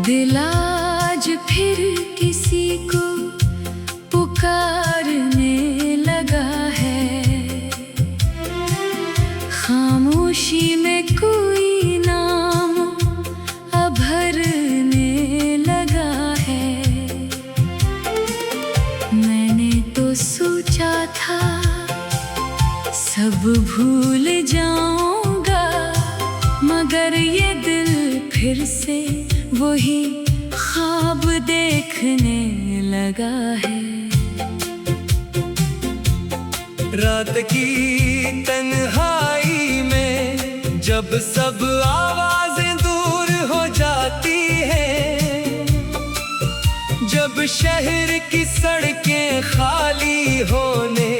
दिल आज फिर किसी को पुकारने लगा है। खामोशी में कोई नाम अभरने लगा है। मैंने तो सोचा था सब भूल जाऊंगा, मगर ये दिल फिर से वही ख्वाब देखने लगा है। रात की तन्हाई में जब सब आवाजें दूर हो जाती हैं, जब शहर की सड़कें खाली होने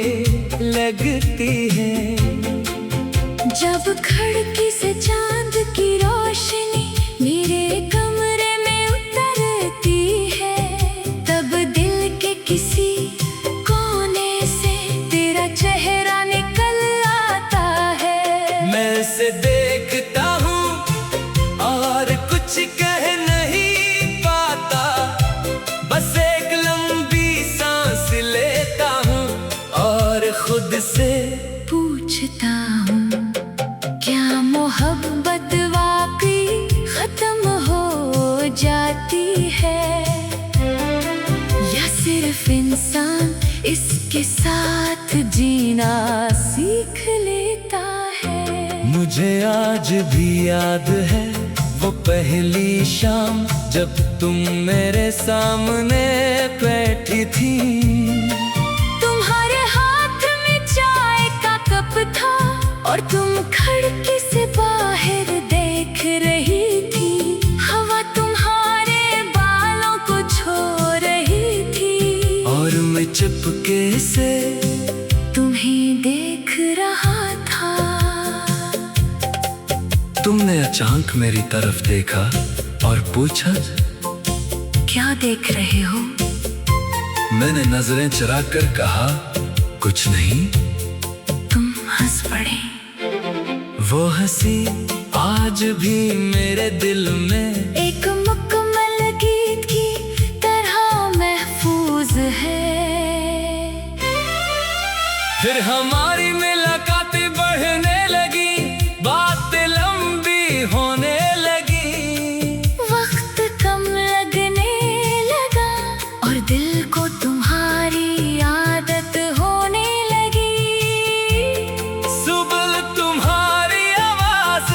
लगती हैं, जब खिड़की से चांद की रोशनी मेरे कमरे में उतरती है, तब दिल के किसी कोने से तेरा चेहरा निकल आता है। मैं उसे देखता हूँ और कुछ कह नहीं पाता, बस एक लंबी सांस लेता हूँ और खुद से पूछता हूँ, क्या मोहब्बत वाकई खत्म हो जाती है, या सिर्फ इंसान इसके साथ जीना सीख लेता है। मुझे आज भी याद है वो पहली शाम जब तुम मेरे सामने बैठी थी। तुम्हारे हाथ में चाय का कप था और तुम खिड़की से बाहर देख रही थी। हवा तुम्हारे बालों को छू रही थी और मैं चुपके से तुम्हें देख रहा था। तुमने अचानक मेरी तरफ देखा और पूछा, क्या देख रहे हो? मैंने नजरें चुरा कर कहा, कुछ नहीं। तुम हंस पड़े। वो हंसी आज भी मेरे दिल में एक मुकम्मल गीत की तरह महफूज है। फिर हमारी मुलाकातें बढ़ने लगी, बातें लंबी होने लगी, वक्त कम लगने लगा और दिल को तुम्हारी आदत होने लगी। सुबह तुम्हारी आवाज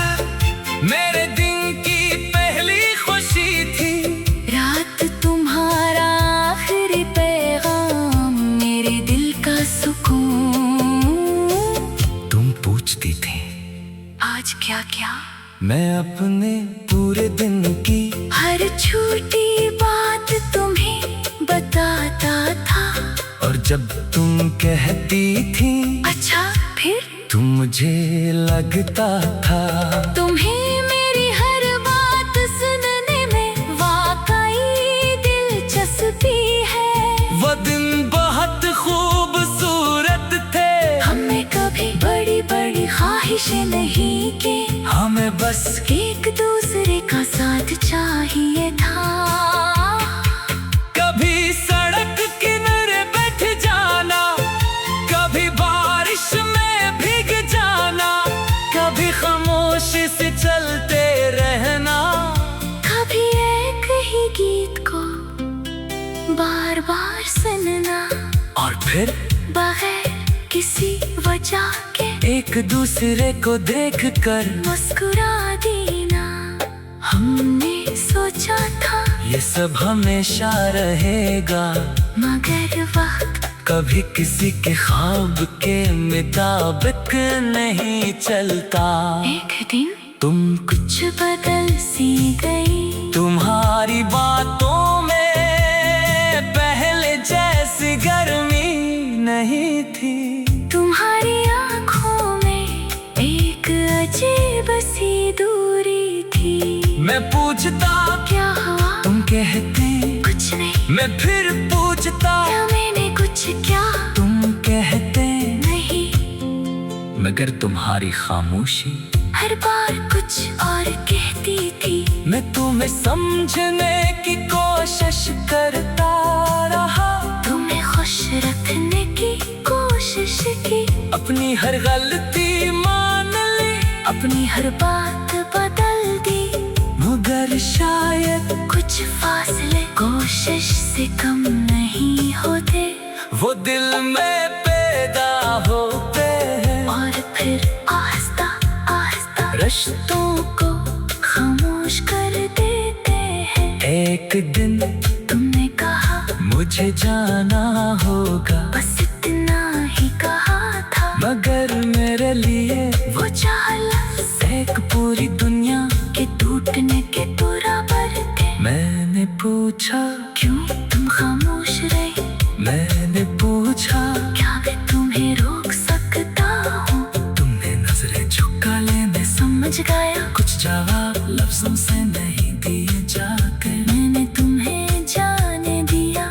मेरे दिन की पहली खुशी थी, रात तुम्हारा आखिरी पैगाम मेरे दिल का सुकून। तुम पूछती थी आज क्या क्या? मैं अपने पूरे दिन की हर छोटी बात तुम्हें बताता था, और जब तुम कहती थी अच्छा फिर? तुम मुझे लगता था तुम्हें मेरी हर बात सुनने में वाकई दिलचस्पी है। वो दिन बहुत खूबसूरत थे, हमें कभी बड़ी बड़ी ख्वाहिशें नहीं की, हमें बस एक दूसरे का साथ चाहिए था। कभी सड़क किनारे बैठ जाना, कभी बारिश में भीग जाना, कभी खामोशी से चलते रहना, कभी एक ही गीत को बार बार सुनना, और फिर बगैर किसी वजह के एक दूसरे को देखकर मुस्कुरा देना। हमने सोचा था ये सब हमेशा रहेगा, मगर वक्त कभी किसी के ख्वाब के मुताबिक नहीं चलता। एक दिन तुम कुछ बदल सी गई, तुम्हारी बातों में पहले जैसी गर्मी नहीं थी, तुम्हारी आंखों में एक अजीब सी दूरी थी। मैं पूछता क्या हुआ? तुम कहते कुछ नहीं। मैं फिर पूछता क्या मैंने कुछ क्या? तुम कहते नहीं। मगर तुम्हारी खामोशी हर बार कुछ और कहती थी। मैं तुम्हें समझने की कोशिश करता रहा, तुम्हें खुश रखने की कोशिश की, अपनी हर गलती मान ली, अपनी हर बात बदल दी, मगर शायद कुछ फासले कोशिश से कम नहीं होते, वो दिल में पैदा होते हैं और फिर आहिस्ता आहिस्ता रिश्तों को खामोश कर देते हैं। एक दिन तुमने कहा मुझे जाना होगा, बस इतना ही कहा था, मगर मेरे लिए वो चाल एक पूरी दुनिया के टूटने के बराबर थे। मैंने पूछा क्यों तुम खामोश रहे, मैंने पूछा क्या मैं तुम्हें रोक सकता हूँ, तुमने नजरें झुका लेने समझ गया कुछ जवाब लफ्जों से नहीं दिए जाके, मैंने तुम्हें जाने दिया,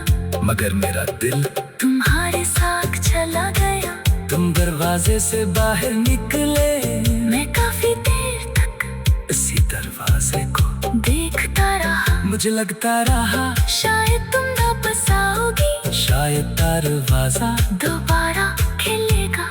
मगर मेरा दिल तुम्हारे साथ चला गया। तुम दरवाजे से बाहर निकले, मैं काफी देर तक इसी दरवाजे को देखता रहा, मुझे लगता रहा शायद तुम वापस आओगी, शायद दरवाजा दोबारा खिलेगा,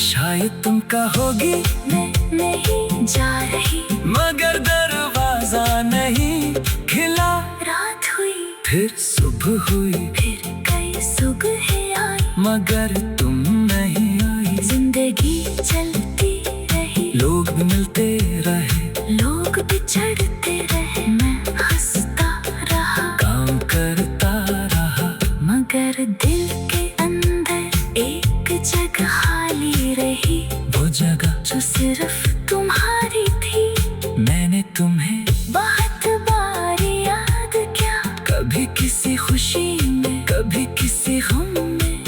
शायद तुम कहोगी मैं नहीं जा रही, मगर दरवाजा नहीं खिला। रात हुई फिर सुबह हुई, फिर कई सुबहें आई, मगर तुम नहीं आई। जिंदगी चलती रही, लोग भी मिलते रहे, लोग बिछड़ते रहे, मैं हंसता रहा, काम करता रहा, मगर दिल के अंदर एक जगह खाली रही, वो जगह जो सिर्फ तुम्हारी थी। मैंने तुम्हें बहुत बार याद किया, कभी किसी खुशी में, कभी किसी गम में,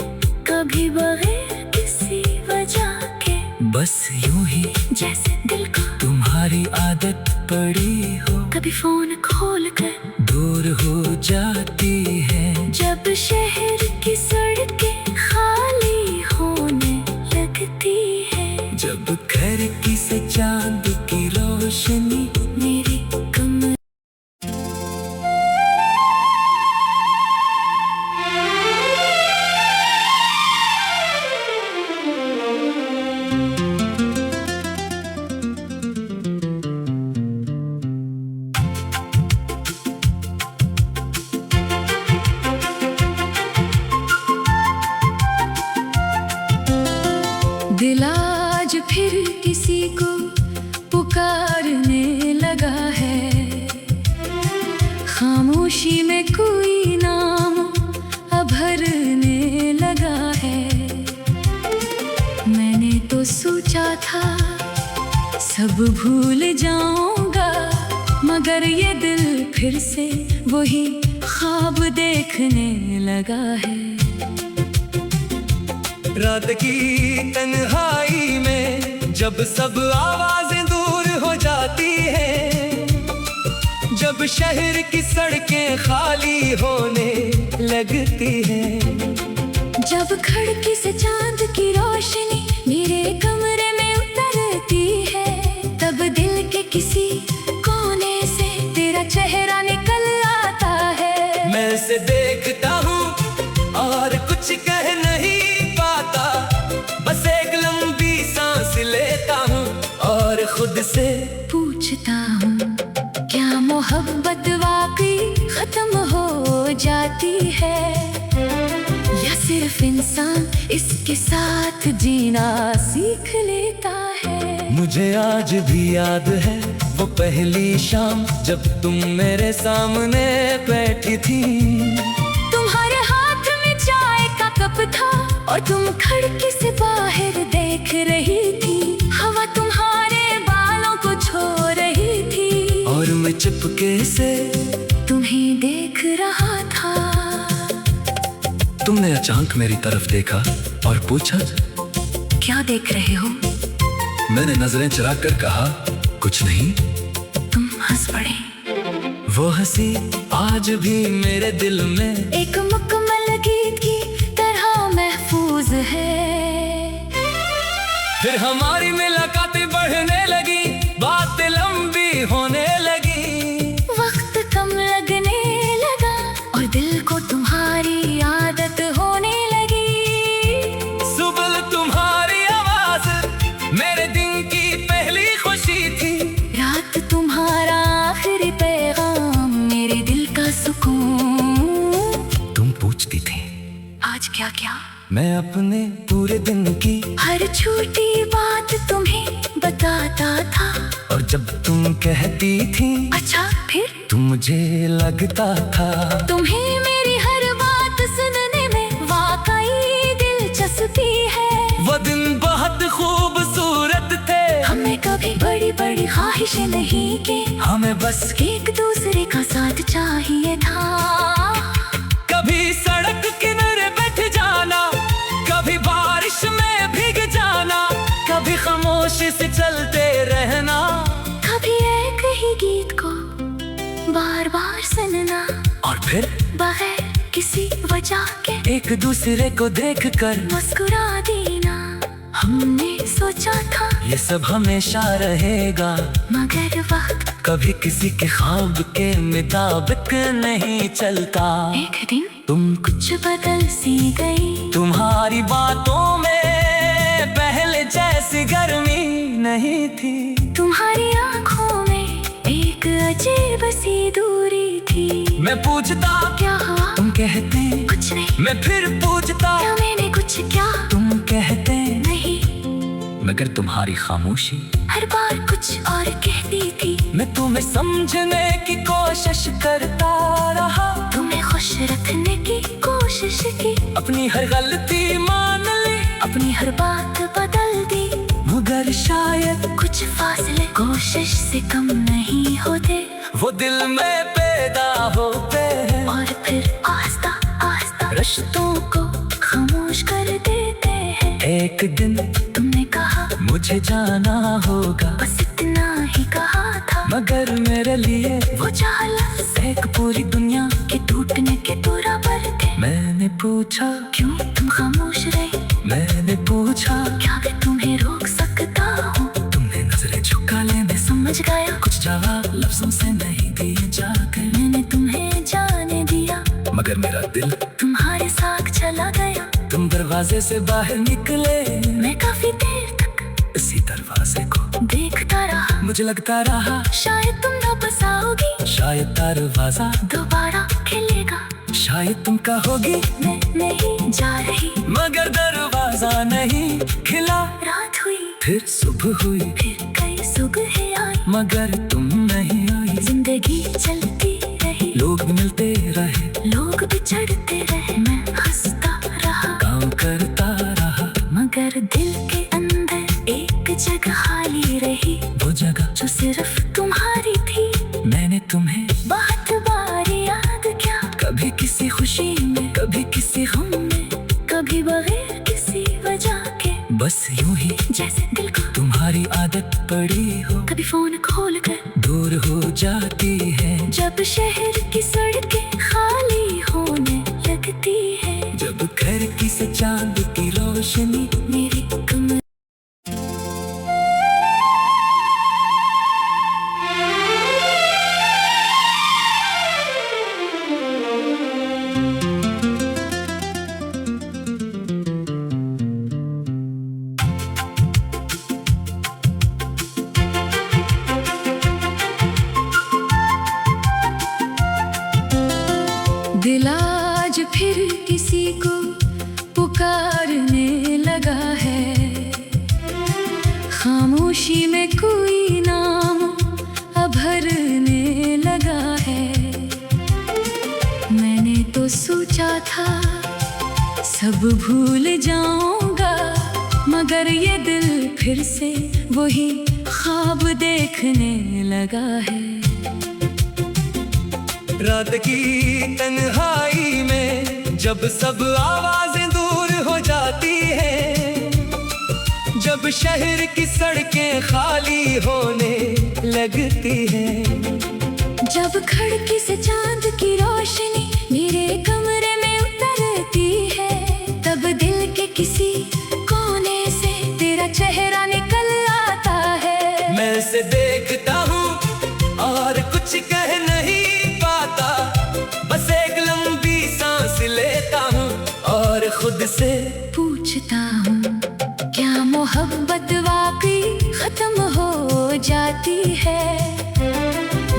कभी बगैर किसी वजह के, बस यूं ही जैसे दिल को तुम्हारी आदत पड़ी हो, कभी फोन खोल कर दूर हो जाती है। जब शहर की सड़कें खाली होने लगती है, जब खिड़की से चांद की रोशनी मेरी कमर दिल आज फिर किसी को पुकारने लगा है, खामोशी में कोई नाम अभरने लगा है। मैंने तो सोचा था सब भूल जाऊंगा, मगर ये दिल फिर से वही ख्वाब देखने लगा है। रात की तन्हाई में जब सब आवाजें दूर हो जाती हैं, जब शहर की सड़कें खाली होने लगती हैं, जब खिड़की से चांद की रोशनी मेरे कमरे में उतरती है, तब दिल के किसी कोने से तेरा चेहरा निकल आता है। मैं उसे देखता हूँ और कुछ कह नहीं पाता, बस एक लंबी सांस लेता हूँ और खुद से पूछता हूँ, क्या मोहब्बत वाकई खत्म हो जाती है, या सिर्फ इंसान इसके साथ जीना सीख लेता है। मुझे आज भी याद है वो पहली शाम जब तुम मेरे सामने बैठी थी, तुम्हारे हाथ में चाय का कप था और तुम खिड़की से बाहर देख रही थी, हवा तुम्हारे बालों को छू रही थी, और मैं चुपके से तुम्हें देख रहा था। तुमने अचानक मेरी तरफ देखा और पूछा, क्या देख रहे हो? मैंने नजरें चुरा कर कहा, कुछ नहीं। तुम हंस पड़े। वो हंसी आज भी मेरे दिल में एक मुकम्मल गीत की तरह महफूज है। फिर हमारी मुलाकातें बढ़ने लगी, बातें लंबी होने लगी, क्या? मैं अपने पूरे दिन की हर छोटी बात तुम्हें बताता था। और जब तुम कहती थी अच्छा फिर? तो मुझे लगता था तुम्हें मेरी हर बात सुनने में वाकई दिलचस्पी है। वो दिन बहुत खूबसूरत थे। हमें कभी बड़ी बड़ी ख्वाहिशें नहीं की, हमें बस एक दूसरे का साथ चाहिए था। कभी सड़क किनारे बैठ जाना, कभी बारिश में भीग जाना, कभी खामोशी से चलते रहना, कभी एक ही गीत को बार बार सुनना, और फिर बगैर किसी वजह के एक दूसरे को देखकर मुस्कुरा देना। हमने सोचा था ये सब हमेशा रहेगा, मगर वक्त कभी किसी के ख्वाब के मुताबिक नहीं चलता। एक दिन तुम कुछ बदल सी गई। तुम्हारी बातों में पहले जैसी गर्मी नहीं थी। तुम्हारी आंखों में एक अजीब सी दूरी थी। मैं पूछता क्या हुआ? तुम कहते कुछ नहीं। मैं फिर पूछता क्या मैंने कुछ क्या? तुम कहते नहीं। मगर तुम्हारी खामोशी हर बार कुछ और कहती थी। मैं तुम्हें समझने की कोशिश करता रहा, तुम्हें खुश रखने की कोशिश की, अपनी हर गलती मान ली, अपनी हर बात बदल दी। मगर शायद कुछ फासले कोशिश से कम नहीं होते, वो दिल में पैदा होते हैं और फिर आस्ता आस्ता रिश्तों को खामोश कर देते हैं। एक दिन तुमने कहा मुझे जाना होगा, बस इतना ही कहा था, मगर मेरे लिए वो चार लफ्ज़ एक पूरी दुनिया के टूटने के बराबर थे। मैंने पूछा क्यों तुम खामोश रहे? मैंने पूछा क्या मैं तुम्हें रोक सकता हूँ? तुमने नजरें झुका ले, मैं समझ गया कुछ जवाब लफ्जों से नहीं दिए जाकर। मैंने तुम्हें जाने दिया, मगर मेरा दिल तुम्हारे साथ चला गया। तुम दरवाजे से बाहर निकले, मैं काफी देर तक इसी दरवाजे को देखता रहा। मुझे लगता रहा शायद तुम वापस आओगी, शायद दरवाजा दोबारा खिलेगा। शायद तुम कहोगी मैं नहीं जा रही, मगर दरवाजा नहीं खिला। रात हुई, फिर सुबह हुई, फिर कई सुबह आई, मगर तुम नहीं आई। जिंदगी चलती रही, लोग भी मिलते रहे, लोग बिछड़ते रहे, मैं हंसता रहा, काम करता रहा, मगर दिल के अंदर एक जगह खाली रही, वो जगह जो सिर्फ तुम्हारी थी। मैंने तुम्हें बहुत बार याद किया, कभी किसी खुशी में, कभी किसी गम में, कभी बगैर किसी वजह के, बस यूं ही जैसे दिल को तुम्हारी आदत पड़ी हो। कभी फोन खोल कर दूर हो जाती है, जब शहर की सड़कें खाली होने लगती है, जब घर की से चांद की रोशनी मेरी कमर दिल आज फिर किसी को पुकारने लगा है। खामोशी में कोई नाम अभरने लगा है। मैंने तो सोचा था सब भूल जाऊंगा, मगर ये दिल फिर से वही ख्वाब देखने लगा है। रात की तन्हाई में जब सब आवाजें दूर हो जाती हैं, जब शहर की सड़कें खाली होने लगती हैं, जब खिड़की से चांद की रोशनी मेरे कमरे में उतरती है, तब दिल के किसी कोने से तेरा चेहरा निकल आता है। मैं उसे देखता हूँ और कुछ कह नहीं पाता, बस एक लंबी सांस लेता हूँ और खुद से पूछता हूँ, क्या मोहब्बत वाकई खत्म हो जाती है,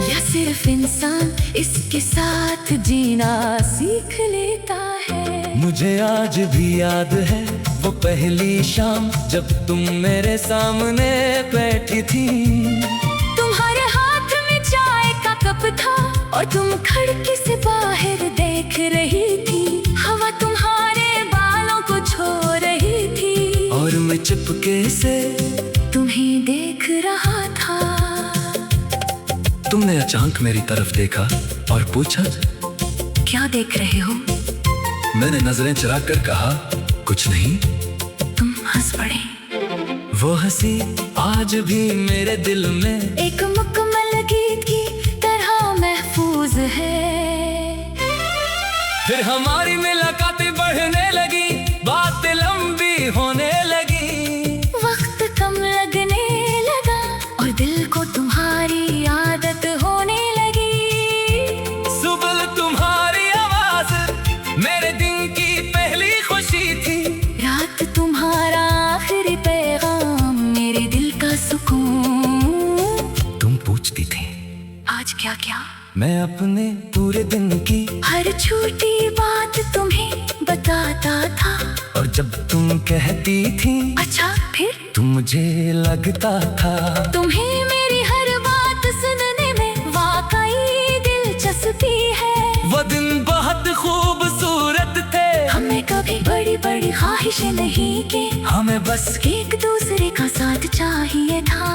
या सिर्फ सिर्फ इंसान इसके साथ जीना सीख लेता है। मुझे आज भी याद है वो पहली शाम जब तुम मेरे सामने बैठी थी। तुम्हारे हाथ में चाय का कप था और तुम खिड़की से बाहर देख रही थी। हवा तुम्हारे बालों को छू रही थी और मैं चुपके से तुम्हें देख रहा था। तुमने अचानक मेरी तरफ देखा और पूछा, क्या देख रहे हो? मैंने नजरें चुरा कर कहा, कुछ नहीं। तुम हंस पड़े। वो हंसी आज भी मेरे दिल में एक मुकम्मल गीत की तरह महफूज है। फिर हमारी मुलाकातें बढ़ने लगी, बातें लंबी होने लगी, वक्त कम लगने लगा और दिल को तुम्हारी आदत होने लगी। सुबह तुम्हारी आवाज मेरे दिन की पहली खुशी थी। रात तुम्हारा आखिरी पैगाम मेरे दिल का सुकून। तुम पूछती थी आज क्या क्या? मैं अपने पूरे दिन की हर छोटी बात तुम्हें बताता था। और जब तुम कहती थी अच्छा फिर? तो मुझे लगता था तुम्हें मेरी हर बात सुनने में वाकई दिलचस्पी है। वो दिन बहुत खूबसूरत थे। हमें कभी बड़ी बड़ी ख्वाहिशें नहीं की, हमें बस एक दूसरे का साथ चाहिए था।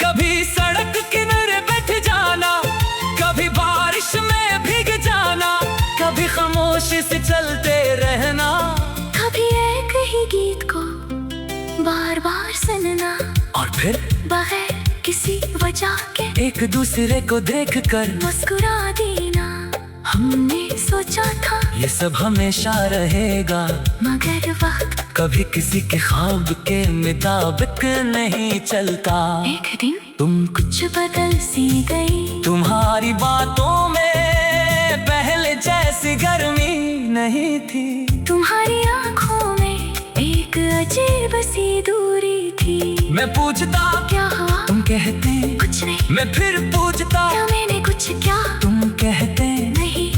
कभी सड़क किनारे बैठ जाना, कभी बारिश में भीग जाना, कभी खामोशी से चलते रहना, कभी एक ही गीत को बार बार सुनना और फिर बगैर किसी वजह के एक दूसरे को देखकर मुस्कुरा देना। हमने सोचा था ये सब हमेशा रहेगा, मगर वक्त कभी किसी के ख्वाब के मुताबिक नहीं चलता। एक दिन तुम कुछ बदल सी गई। तुम्हारी बातों में पहले जैसी गर्मी नहीं थी। तुम्हारी आंखों में एक अजीब सी दूरी थी। मैं पूछता क्या हुआ? तुम कहते कुछ नहीं। मैं फिर पूछता क्या मैंने कुछ क्या? तुम कहते नहीं।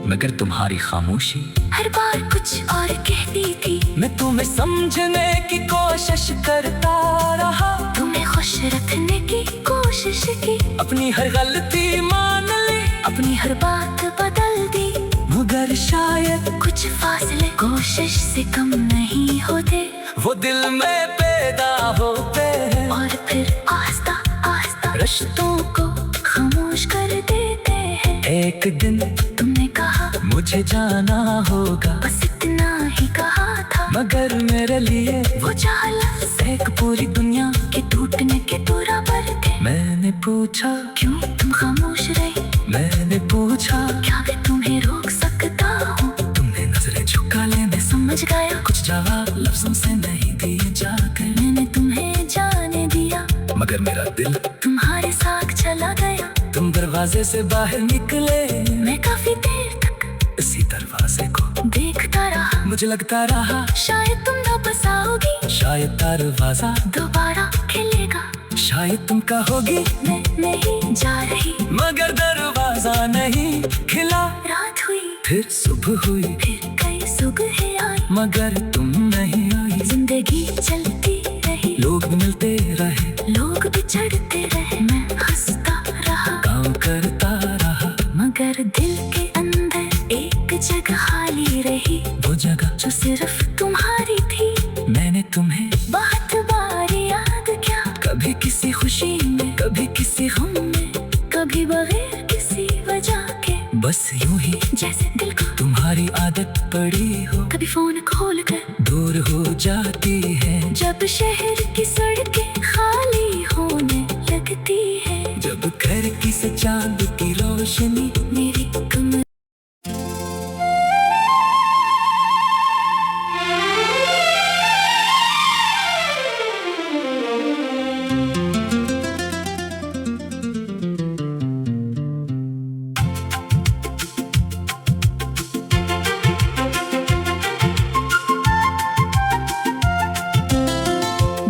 मगर तुम्हारी खामोशी हर बार कुछ और कहती थी। मैं तुम्हें समझने की कोशिश करता रहा, तुम्हें खुश रखने की कोशिश की, अपनी हर गलती मान ली, अपनी हर बात बदल दी। मगर शायद कुछ फासले कोशिश से कम नहीं होते। वो दिल में पैदा होते हैं और फिर आस्ता आस्ता रिश्तों को खामोश कर देते हैं। एक दिन तुमने कहा मुझे जाना होगा, बस इतना ही कहा था, मगर मेरे लिए वो जाला एक पूरी दुनिया के टूटने के बराबर थे। मैंने पूछा क्यों तुम खामोश रहे? मैंने पूछा क्या मैं तुम्हें रोक सकता हूँ? तुमने नजरें झुका लेने समझ गया कुछ जवाब लफ्जों से नहीं दिए जाकर। मैंने तुम्हें जाने दिया, मगर मेरा दिल तुम्हारे साथ चला गया। तुम दरवाजे से बाहर निकले, मैं काफी देर तक इसी दरवाजे को देखता रहा। मुझे लगता रहा शायद तुम वापस आओगी, शायद दरवाजा दोबारा खिलेगा। शायद तुम कहोगी मैं नहीं जा रही, मगर दरवाजा नहीं खिला। रात हुई, फिर सुबह हुई, फिर कई सुबहें आई, मगर तुम नहीं आई। जिंदगी चलती रही, लोग मिलते रहे, लोग बिछड़ते रहे, मैं हंसता रहा, काम करता रहा, मगर दिल के अंदर एक जगह खाली रही। वो जगह जो सिर्फ तुम्हारी थी। मैंने तुम्हें बहुत बार याद किया, कभी किसी खुशी में, कभी किसी गम में, कभी बगैर किसी वजह के, बस यूं ही जैसे दिल को तुम्हारी आदत पड़ी हो। कभी फोन खोल कर दूर हो जाती है, जब शहर की सड़कें खाली होने लगती है, जब घर की से चांद की रोशनी मेरी कमर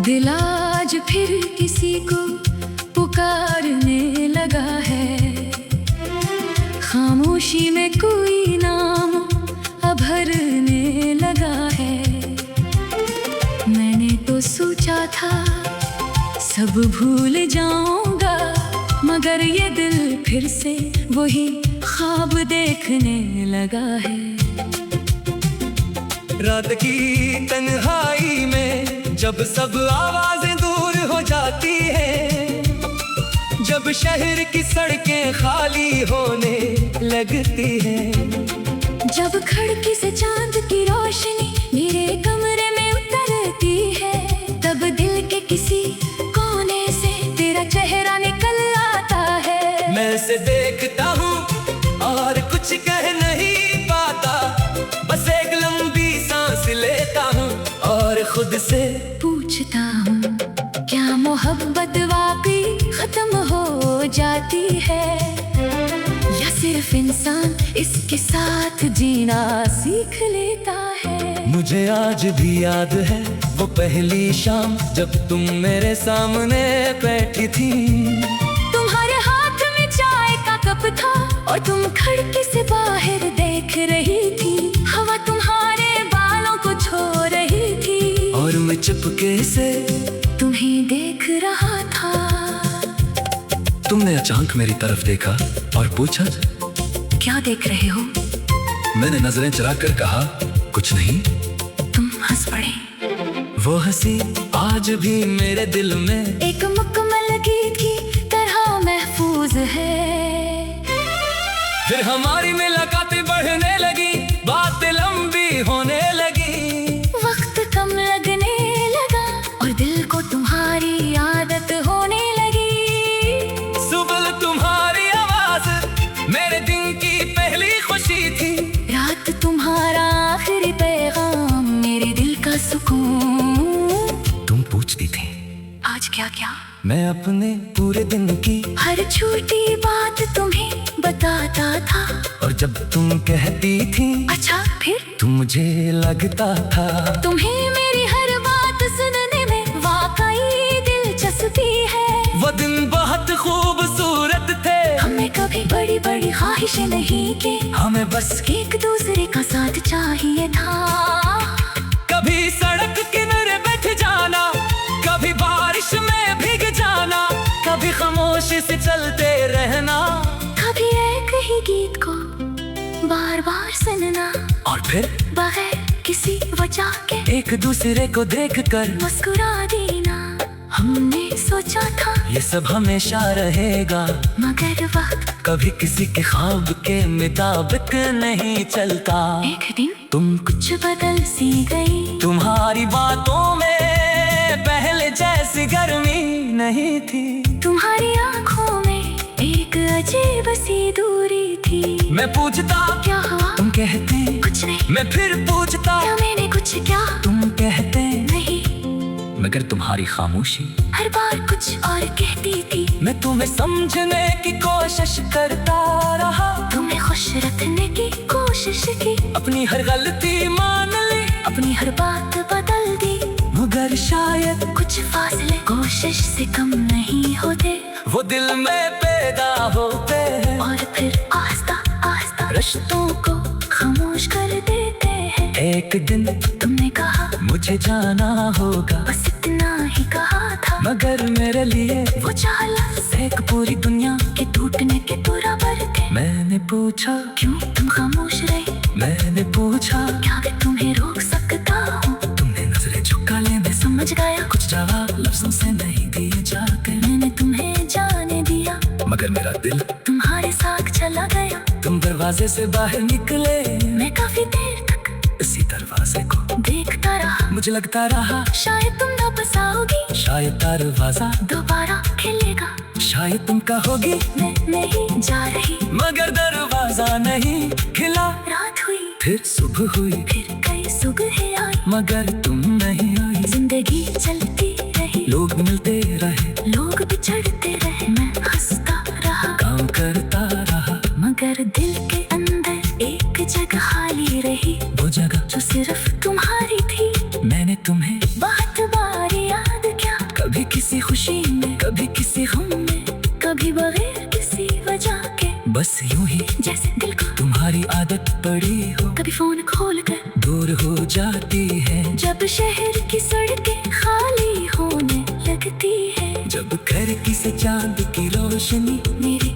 दिल आज फिर किसी को पुकारने लगा है। खामोशी में कोई नाम अभरने लगा है। मैंने तो सोचा था सब भूल जाऊंगा, मगर ये दिल फिर से वही ख्वाब देखने लगा है। रात की तन्हाई में जब सब आवाजें दूर हो जाती हैं, जब शहर की सड़कें खाली होने लगती हैं, जब खिड़की से चांद की रोशनी मेरे कमरे में उतरती है, तब दिल के किसी कोने से तेरा चेहरा निकल आता है। मैं उसे देखता हूँ और कुछ कह नहीं पाता, बस एक लंबी सांस लेता हूँ और खुद से पूछता हूँ, क्या मोहब्बत वाकई खत्म हो जाती है, या सिर्फ इंसान इसके साथ जीना सीख लेता है। मुझे आज भी याद है वो पहली शाम जब तुम मेरे सामने बैठी थी। तुम्हारे हाथ में चाय का कप था और तुम खिड़की से बाहर देख रही थी, हवा तुम्हारे बालों को छू रही थी और मैं चुपके से तुम्हें देख रहा था। तुमने अचानक मेरी तरफ देखा और पूछा, क्या देख रहे हो? मैंने नजरें चुरा कर कहा, कुछ नहीं। तुम हंस पड़े। वो हंसी आज भी मेरे दिल में एक मुकम्मल गीत की तरह महफूज है। फिर हमारी मुलाकातें बढ़ने लगी, बातें लंबी होने लगी, वक्त कम लगने लगा और दिल को तुम्हारी आदत होने लगी। सुबह तुम्हारी आवाज मेरे दिन की पहली खुशी थी, रात तुम्हारा आखिरी पैगाम मेरे दिल का सुकून। तुम पूछती थी आज क्या क्या? मैं अपने पूरे दिन की हर छोटी बात तुम्हें बताता था, और जब तुम कहती थी अच्छा फिर? तो मुझे लगता था तुम्हें मेरी हर बात सुनने में वाकई दिलचस्पी है। वो दिन बहुत खूबसूरत थे, हमें कभी बड़ी बड़ी ख्वाहिशें नहीं की, हमें बस एक दूसरे का साथ चाहिए था। कभी सड़क किनारे बैठ जाना, कभी बारिश में भीग जाना, कभी खामोशी से चलते रहना, कभी एक ही गीत को बार बार सुनना, और फिर बगैर किसी वजह के एक दूसरे को देखकर मुस्कुरा देना। हमने सोचा था ये सब हमेशा रहेगा, मगर वक्त कभी किसी के ख्वाब के मुताबिक नहीं चलता। एक दिन तुम कुछ बदल सी गई, तुम्हारी बातों में पहले जैसी गर्मी नहीं थी, तुम्हारी आंखों में एक अजीब सी दूरी थी। मैं पूछता क्या हुआ? तुम कहते कुछ नहीं। मैं फिर पूछता क्या मैंने कुछ क्या? तुम कहते नहीं। मगर तुम्हारी खामोशी हर बार कुछ और कहती थी। मैं तुम्हें समझने की कोशिश करता रहा, तुम्हें खुश रखने की कोशिश की, अपनी हर गलती मान ली, अपनी हर बात बदल दी, मगर शायद कुछ फासले कोशिश से कम नहीं होते। वो दिल में पैदा होते हैं और फिर आस्ता आस्ता रिश्तों को खामोश कर देते हैं। एक दिन तुमने कहा मुझे जाना होगा, बस इतना ही कहा था, मगर मेरे लिए वो चाहत एक पूरी दुनिया के टूटने के बराबर थे। मैंने पूछा क्यों तुम खामोश रहे? मैंने पूछा क्या मैं तुम्हें रोक सकता हूँ? तुमने नजरें झुका ले, मैं समझ गया कुछ जवाब लफ्जों से नहीं दिए जाते। मैंने तुम्हें जाने दिया, मगर मेरा दिल तुम्हारे साथ चला गया। तुम दरवाजे से बाहर निकले, मैं काफी देर तक इसी दरवाजे को देखता रहा। मुझे लगता रहा शायद तुम वापस आओगी, शायद दरवाजा दोबारा खिलेगा, शायद तुम कहोगी मैं नहीं जा रही, मगर दरवाजा नहीं खिला। रात हुई, फिर सुबह हुई, फिर कई सुबह आई, मगर तुम नहीं आई। जिंदगी चलती रही, लोग मिलते रहे, लोग बिछड़ते रहे, मैं हंसता रहा, काम करता रहा, मगर दिल के अंदर एक जगह खाली रही, वो जगह जो सिर्फ तुम्हारी थी। मैंने तुम्हें बहुत बार याद किया, कभी किसी खुशी में, कभी किसी गम में, कभी बगैर किसी वजह के, बस यूं ही जैसे दिल को तुम्हारी आदत पड़ी हो, कभी फोन खोल कर दूर हो जाती है। जब शहर की सड़कें खाली होने लगती है, जब घर की से चांद की रोशनी मेरे